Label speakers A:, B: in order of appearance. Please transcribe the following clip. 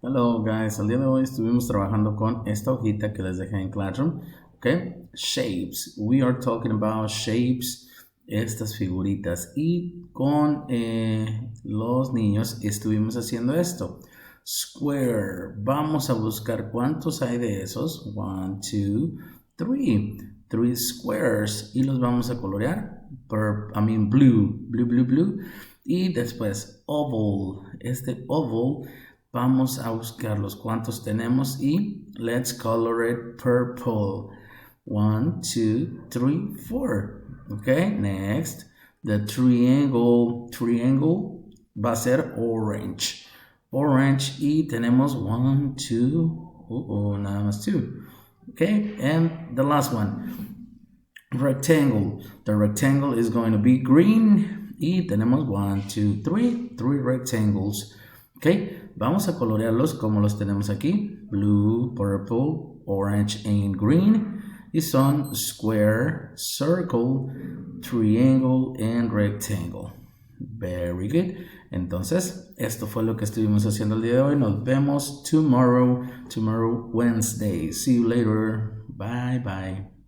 A: Hello guys, el día de hoy estuvimos trabajando con esta hojita que les dejé en Classroom, ¿ok? Shapes, we are talking about shapes, estas figuritas, y con los niños estuvimos haciendo esto. Square, vamos a buscar cuántos hay de esos. 1, 2, 3, 3 squares, y los vamos a colorear, blue, y después oval, este oval. Vamos a buscar los cuantos tenemos y let's color it purple. 1, 2, 3, 4. Okay, next. The triangle va a ser orange. Orange y tenemos 1, 2, nada más 2. Okay, and the last one. Rectangle. The rectangle is going to be green y tenemos 1, 2, 3, 3 rectangles. Ok, vamos a colorearlos como los tenemos aquí. Blue, purple, orange and green. Y son square, circle, triangle and rectangle. Very good. Entonces, esto fue lo que estuvimos haciendo el día de hoy. Nos vemos tomorrow Wednesday. See you later. Bye, bye.